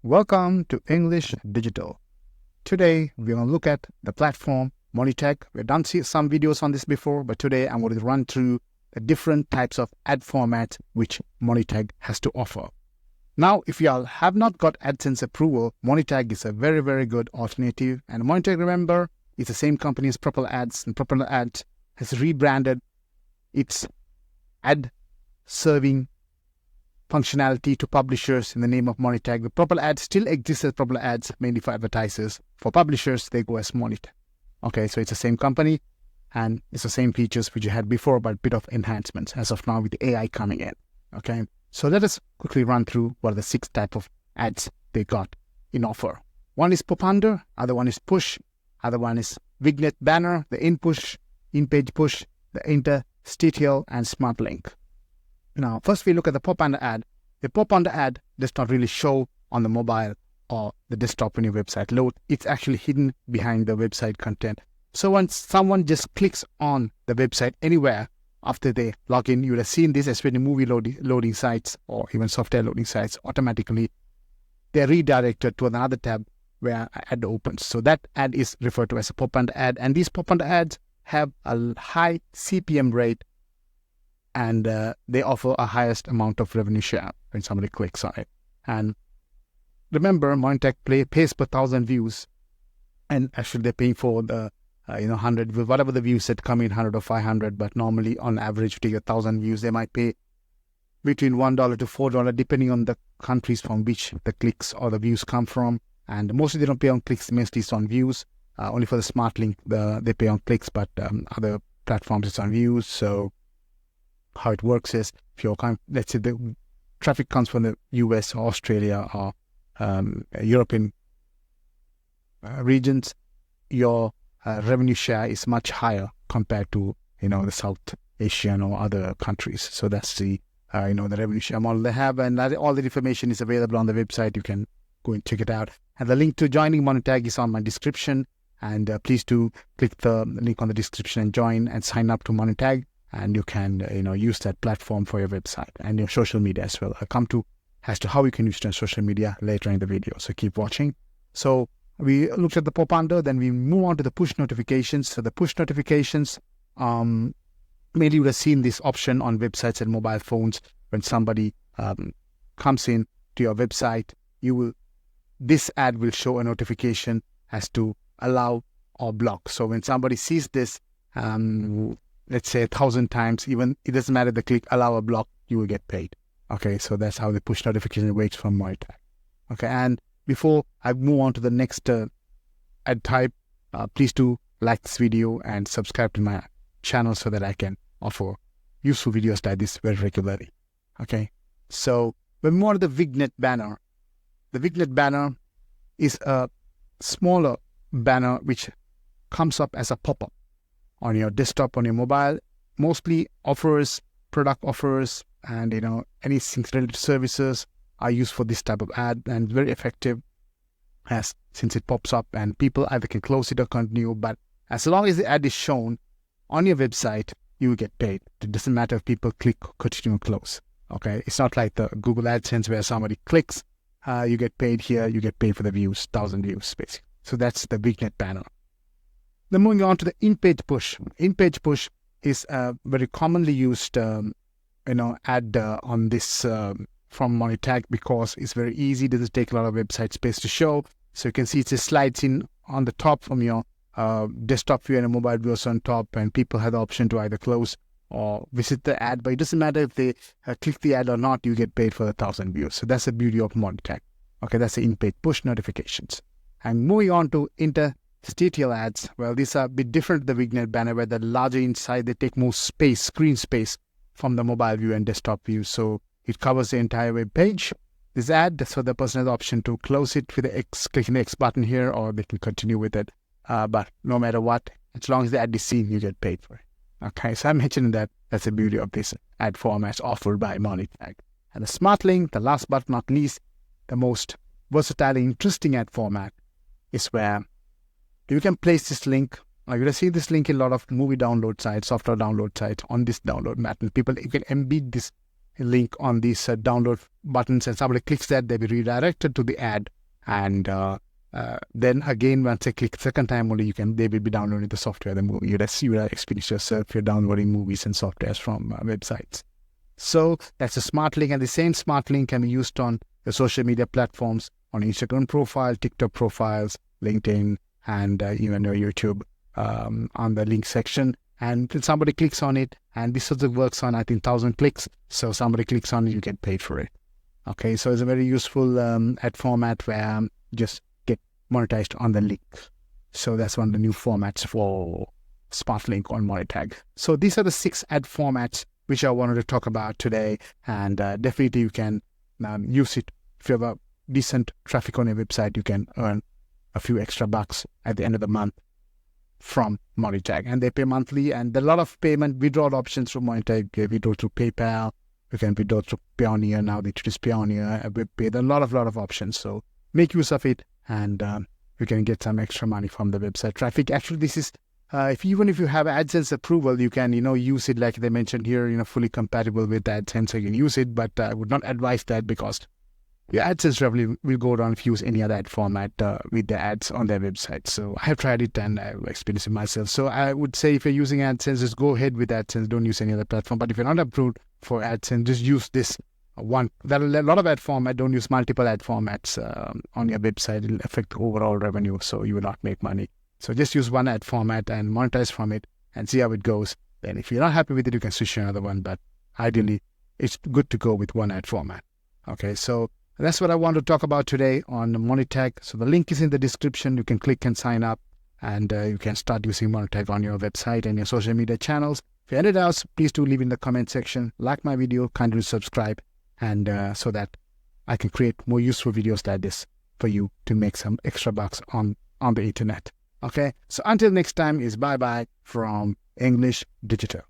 Welcome to English Digital. Today, we're going to look at the platform Monetag. We've done some videos on this before, but today I'm going to run through the different types of ad formats which Monetag has to offer. Now, if y'all have not got AdSense approval, Monetag is a very, very good alternative. And Monetag, remember, is the same company as Purple Ads, and Purple Ads has rebranded its ad serving functionality to publishers in the name of Monetag. The Purple Ads still exists as Purple Ads, mainly for advertisers. For publishers, they go as Monetag. Okay, so it's the same company, and it's the same features which you had before, but a bit of enhancements as of now with the AI coming in. Okay, so let us quickly run through what are the 6 types of ads they got in offer. One is pop-under, other one is push, other one is vignette banner, the in-page push, the interstitial, and smart link. Now, first we look at the pop-under ad. The pop-under ad does not really show on the mobile or the desktop when your website loads. It's actually hidden behind the website content. So once someone just clicks on the website anywhere after they log in, you would have seen this, especially movie loading sites or even software loading sites, automatically they're redirected to another tab where ad opens. So that ad is referred to as a pop-under ad. And these pop-under ads have a high CPM rate, and they offer a highest amount of revenue share when somebody clicks on it. And remember, Monetag pays per 1,000 views, and actually they're paying for the 100, whatever the views that come in, 100 or 500, but normally on average to get 1,000 views, they might pay between $1 to $4, depending on the countries from which the clicks or the views come from. And mostly they don't pay on clicks, mostly it's on views. Only for the smart link, they pay on clicks, but other platforms it's on views. So how it works is, if you're let's say the traffic comes from the US or Australia or European regions, your revenue share is much higher compared to the South Asian or other countries. So that's the the revenue share model they have, and all the information is available on the website. You can go and check it out. And the link to joining Monetag is on my description. And please do click the link on the description and join and sign up to Monetag. And you can use that platform for your website and your social media as well. I'll come to as to how you can use it on social media later in the video. So keep watching. So we looked at the pop-under, then we move on to the push notifications. So the push notifications, mainly you would have seen this option on websites and mobile phones. When somebody comes in to your website, this ad will show a notification as to allow or block. So when somebody sees this, let's say 1,000 times, even it doesn't matter the click, allow or block, you will get paid. Okay, so that's how the push notification works from Monetag. Okay, and before I move on to the next ad type, please do like this video and subscribe to my channel so that I can offer useful videos like this very regularly. Okay, so when we move on to the vignette banner, the vignette banner is a smaller banner which comes up as a pop-up on your desktop, on your mobile. Mostly offers, product offers, and anything related to services are used for this type of ad, and very effective since it pops up and people either can close it or continue. But as long as the ad is shown on your website, you will get paid. It doesn't matter if people click, continue, or close. Okay, it's not like the Google AdSense where somebody clicks, you get paid. Here you get paid for the views, 1,000 views basically. So that's the vignette banner. Then moving on to the in-page push. In-page push is a very commonly used ad on this from Monetag, because it's very easy. It doesn't take a lot of website space to show. So you can see it just slides in on the top from your desktop view, and a mobile view is on top, and people have the option to either close or visit the ad. But it doesn't matter if they click the ad or not, you get paid for the 1,000 views. So that's the beauty of Monetag. Okay, that's the in-page push notifications. And moving on to interstitial ads. Well, these are a bit different than the vignette banner, where they're larger inside, they take more space, screen space from the mobile view and desktop view. So it covers the entire web page. This ad, so the person has the option to close it with the X, clicking the X button here, or they can continue with it. But no matter what, as long as the ad is seen, you get paid for it. Okay, so I mentioned that that's the beauty of this ad format offered by Monetag. And the smart link, the last but not least, the most versatile and interesting ad format is where you can place this link. You will see this link in a lot of movie download sites, software download sites, on this download mat. And you can embed this link on these download buttons and somebody clicks that, they'll be redirected to the ad. And then again, once they click second time only, they will be downloading the software, the movie. That's you experience yourself. You're downloading movies and softwares from websites. So that's a smart link, and the same smart link can be used on the social media platforms, on Instagram profile, TikTok profiles, LinkedIn, and even your YouTube on the link section. And somebody clicks on it, and this also works on, I think, 1,000 clicks. So somebody clicks on it, you get paid for it. Okay, so it's a very useful ad format where you just get monetized on the link. So that's one of the new formats for Smart Link on Monetag. So these are the 6 ad formats which I wanted to talk about today. And definitely you can use it. If you have a decent traffic on your website, you can earn a few extra bucks at the end of the month from Monetag. And they pay monthly, and there are a lot of payment withdrawal options from Monetag. You withdraw through PayPal, you can withdraw through Payoneer. Now they introduce Payoneer, WebPay. There are a lot of options. So make use of it, and you can get some extra money from the website traffic. Actually, this is even if you have AdSense approval, you can use it like they mentioned here, fully compatible with AdSense, so you can use it. But I would not advise that, because your AdSense revenue will go down if you use any other ad format with the ads on their website. So I have tried it and I've experienced it myself. So I would say if you're using AdSense, just go ahead with AdSense. Don't use any other platform. But if you're not approved for AdSense, just use this one. There are a lot of ad formats. Don't use multiple ad formats on your website. It'll affect the overall revenue, so you will not make money. So just use one ad format and monetize from it and see how it goes. Then if you're not happy with it, you can switch to another one. But ideally, it's good to go with one ad format. Okay, so that's what I want to talk about today on Monetag. So the link is in the description. You can click and sign up, and you can start using Monetag on your website and your social media channels. If you have any doubts, please do leave in the comment section. Like my video, kindly subscribe, and so that I can create more useful videos like this for you to make some extra bucks on the internet. Okay, so until next time is bye-bye from English Digital.